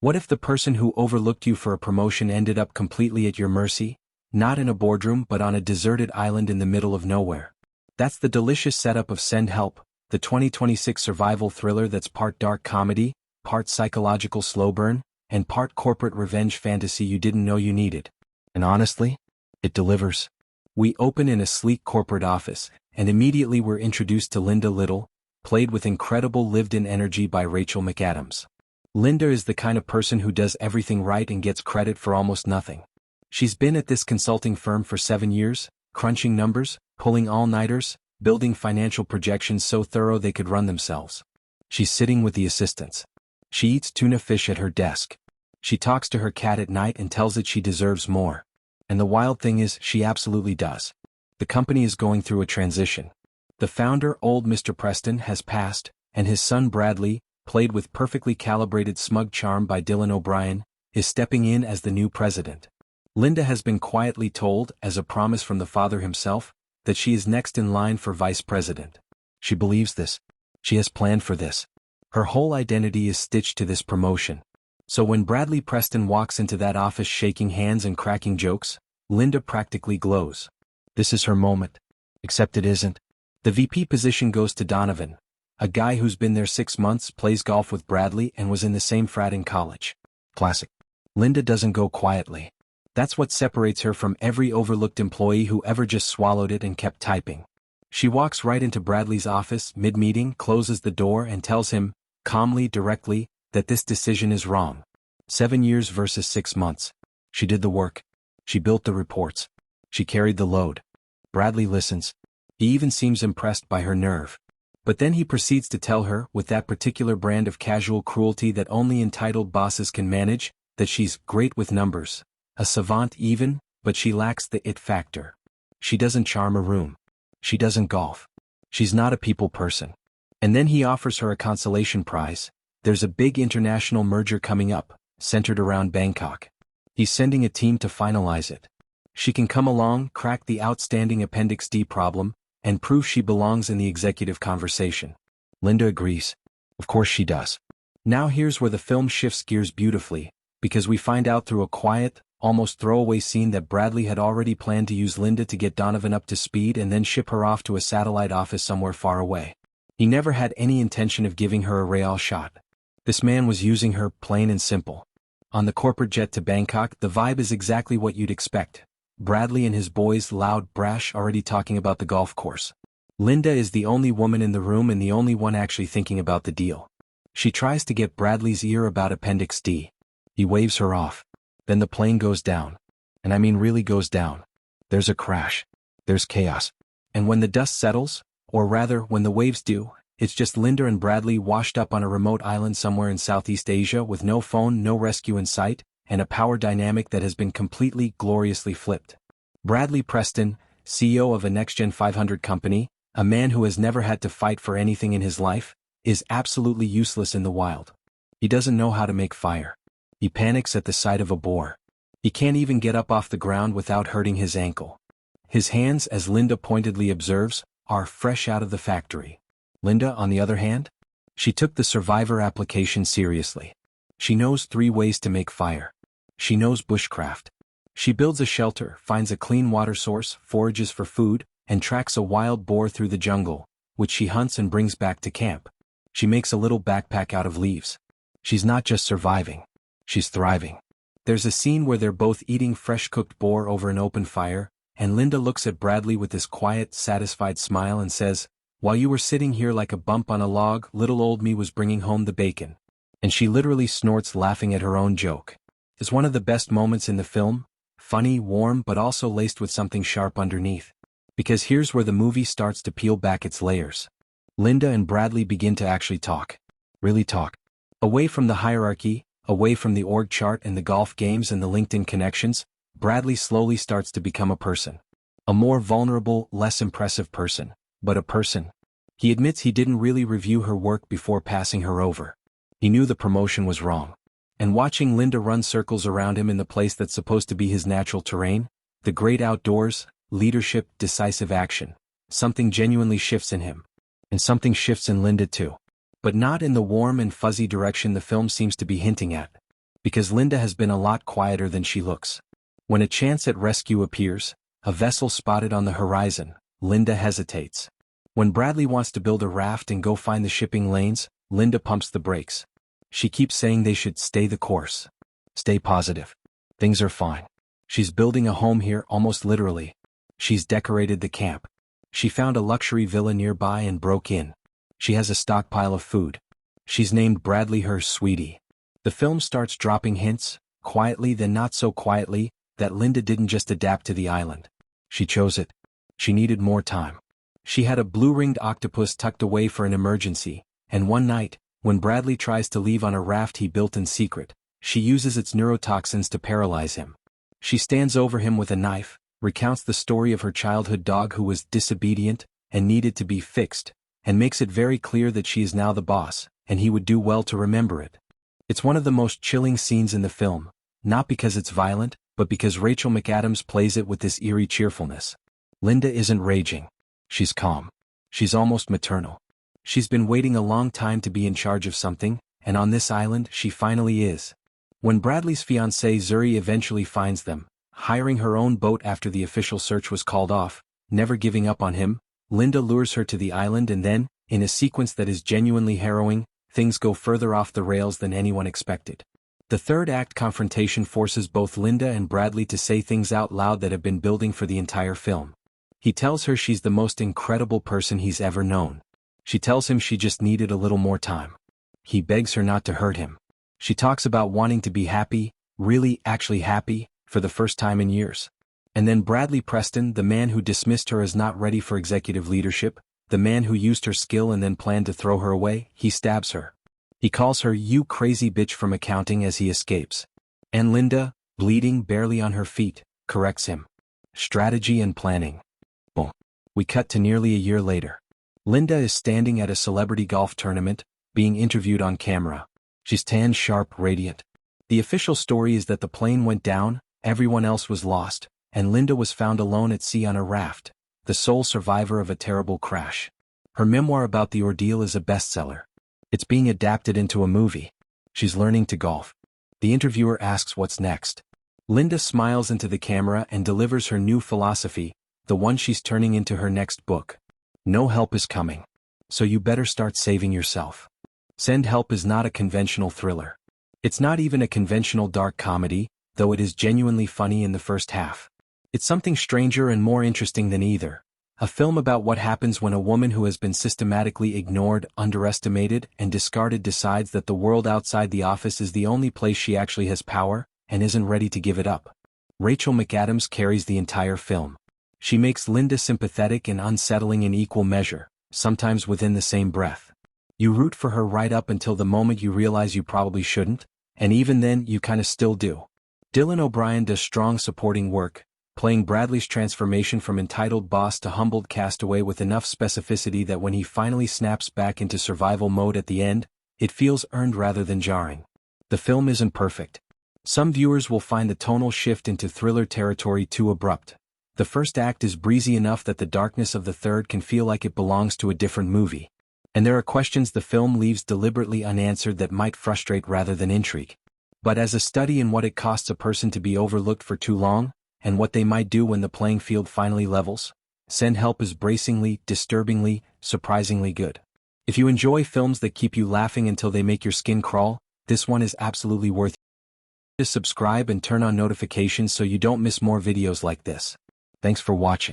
What if the person who overlooked you for a promotion ended up completely at your mercy? Not in a boardroom but on a deserted island in the middle of nowhere. That's the delicious setup of Send Help, the 2026 survival thriller that's part dark comedy, part psychological slow burn, and part corporate revenge fantasy you didn't know you needed. And honestly, it delivers. We open in a sleek corporate office, and immediately we're introduced to Linda Little, played with incredible lived-in energy by Rachel McAdams. Linda is the kind of person who does everything right and gets credit for almost nothing. She's been at this consulting firm for 7 years, crunching numbers, pulling all-nighters, building financial projections so thorough they could run themselves. She's sitting with the assistants. She eats tuna fish at her desk. She talks to her cat at night and tells it she deserves more. And the wild thing is, she absolutely does. The company is going through a transition. The founder, old Mr. Preston, has passed, and his son Bradley, played with perfectly calibrated smug charm by Dylan O'Brien, is stepping in as the new president. Linda has been quietly told, as a promise from the father himself, that she is next in line for vice president. She believes this. She has planned for this. Her whole identity is stitched to this promotion. So when Bradley Preston walks into that office shaking hands and cracking jokes, Linda practically glows. This is her moment. Except it isn't. The VP position goes to Donovan, a guy who's been there 6 months, plays golf with Bradley, and was in the same frat in college. Classic. Linda doesn't go quietly. That's what separates her from every overlooked employee who ever just swallowed it and kept typing. She walks right into Bradley's office mid-meeting, closes the door and tells him, calmly, directly, that this decision is wrong. 7 years versus 6 months. She did the work. She built the reports. She carried the load. Bradley listens. He even seems impressed by her nerve. But then he proceeds to tell her, with that particular brand of casual cruelty that only entitled bosses can manage, that she's great with numbers. A savant even, but she lacks the it factor. She doesn't charm a room. She doesn't golf. She's not a people person. And then he offers her a consolation prize. There's a big international merger coming up, centered around Bangkok. He's sending a team to finalize it. She can come along, crack the outstanding Appendix D problem, and prove she belongs in the executive conversation. Linda agrees. Of course she does. Now here's where the film shifts gears beautifully, because we find out through a quiet, almost throwaway scene that Bradley had already planned to use Linda to get Donovan up to speed and then ship her off to a satellite office somewhere far away. He never had any intention of giving her a real shot. This man was using her, plain and simple. On the corporate jet to Bangkok, the vibe is exactly what you'd expect. Bradley and his boys, loud, brash, already talking about the golf course. Linda is the only woman in the room and the only one actually thinking about the deal. She tries to get Bradley's ear about Appendix D. He waves her off. Then the plane goes down. And I mean really goes down. There's a crash. There's chaos. And when the dust settles, or rather when the waves do, it's just Linda and Bradley washed up on a remote island somewhere in Southeast Asia with no phone, no rescue in sight, and a power dynamic that has been completely, gloriously flipped. Bradley Preston, CEO of a next-gen 500 company, a man who has never had to fight for anything in his life, is absolutely useless in the wild. He doesn't know how to make fire. He panics at the sight of a boar. He can't even get up off the ground without hurting his ankle. His hands, as Linda pointedly observes, are fresh out of the factory. Linda, on the other hand? She took the Survivor application seriously. She knows 3 ways to make fire. She knows bushcraft. She builds a shelter, finds a clean water source, forages for food, and tracks a wild boar through the jungle, which she hunts and brings back to camp. She makes a little backpack out of leaves. She's not just surviving. She's thriving. There's a scene where they're both eating fresh-cooked boar over an open fire, and Linda looks at Bradley with this quiet, satisfied smile and says, "While you were sitting here like a bump on a log, little old me was bringing home the bacon." And she literally snorts laughing at her own joke. It's one of the best moments in the film, funny, warm, but also laced with something sharp underneath. Because here's where the movie starts to peel back its layers. Linda and Bradley begin to actually talk. Really talk. Away from the hierarchy, away from the org chart and the golf games and the LinkedIn connections, Bradley slowly starts to become a person. A more vulnerable, less impressive person, but a person. He admits he didn't really review her work before passing her over. He knew the promotion was wrong. And watching Linda run circles around him in the place that's supposed to be his natural terrain, the great outdoors, leadership, decisive action, something genuinely shifts in him. And something shifts in Linda too. But not in the warm and fuzzy direction the film seems to be hinting at. Because Linda has been a lot quieter than she looks. When a chance at rescue appears, a vessel spotted on the horizon, Linda hesitates. When Bradley wants to build a raft and go find the shipping lanes, Linda pumps the brakes. She keeps saying they should stay the course. Stay positive. Things are fine. She's building a home here almost literally. She's decorated the camp. She found a luxury villa nearby and broke in. She has a stockpile of food. She's named Bradley her sweetie. The film starts dropping hints, quietly then not so quietly, that Linda didn't just adapt to the island. She chose it. She needed more time. She had a blue-ringed octopus tucked away for an emergency, and one night, when Bradley tries to leave on a raft he built in secret, she uses its neurotoxins to paralyze him. She stands over him with a knife, recounts the story of her childhood dog who was disobedient and needed to be fixed, and makes it very clear that she is now the boss, and he would do well to remember it. It's one of the most chilling scenes in the film, not because it's violent, but because Rachel McAdams plays it with this eerie cheerfulness. Linda isn't raging. She's calm. She's almost maternal. She's been waiting a long time to be in charge of something, and on this island she finally is. When Bradley's fiancée Zuri eventually finds them, hiring her own boat after the official search was called off, never giving up on him, Linda lures her to the island and then, in a sequence that is genuinely harrowing, things go further off the rails than anyone expected. The third act confrontation forces both Linda and Bradley to say things out loud that have been building for the entire film. He tells her she's the most incredible person he's ever known. She tells him she just needed a little more time. He begs her not to hurt him. She talks about wanting to be happy, really actually happy, for the first time in years. And then Bradley Preston, the man who dismissed her as not ready for executive leadership, the man who used her skill and then planned to throw her away, he stabs her. He calls her "you crazy bitch" from accounting as he escapes. And Linda, bleeding barely on her feet, corrects him. Strategy and planning. Boom. We cut to nearly a year later. Linda is standing at a celebrity golf tournament, being interviewed on camera. She's tan, sharp, radiant. The official story is that the plane went down, everyone else was lost, and Linda was found alone at sea on a raft, the sole survivor of a terrible crash. Her memoir about the ordeal is a bestseller. It's being adapted into a movie. She's learning to golf. The interviewer asks what's next. Linda smiles into the camera and delivers her new philosophy, the one she's turning into her next book. No help is coming. So you better start saving yourself. Send Help is not a conventional thriller. It's not even a conventional dark comedy, though it is genuinely funny in the first half. It's something stranger and more interesting than either. A film about what happens when a woman who has been systematically ignored, underestimated, and discarded decides that the world outside the office is the only place she actually has power, and isn't ready to give it up. Rachel McAdams carries the entire film. She makes Linda sympathetic and unsettling in equal measure, sometimes within the same breath. You root for her right up until the moment you realize you probably shouldn't, and even then you kinda still do. Dylan O'Brien does strong supporting work, playing Bradley's transformation from entitled boss to humbled castaway with enough specificity that when he finally snaps back into survival mode at the end, it feels earned rather than jarring. The film isn't perfect. Some viewers will find the tonal shift into thriller territory too abrupt. The first act is breezy enough that the darkness of the third can feel like it belongs to a different movie. And there are questions the film leaves deliberately unanswered that might frustrate rather than intrigue. But as a study in what it costs a person to be overlooked for too long, and what they might do when the playing field finally levels, Send Help is bracingly, disturbingly, surprisingly good. If you enjoy films that keep you laughing until they make your skin crawl, this one is absolutely worth it. Subscribe and turn on notifications so you don't miss more videos like this. Thanks for watching.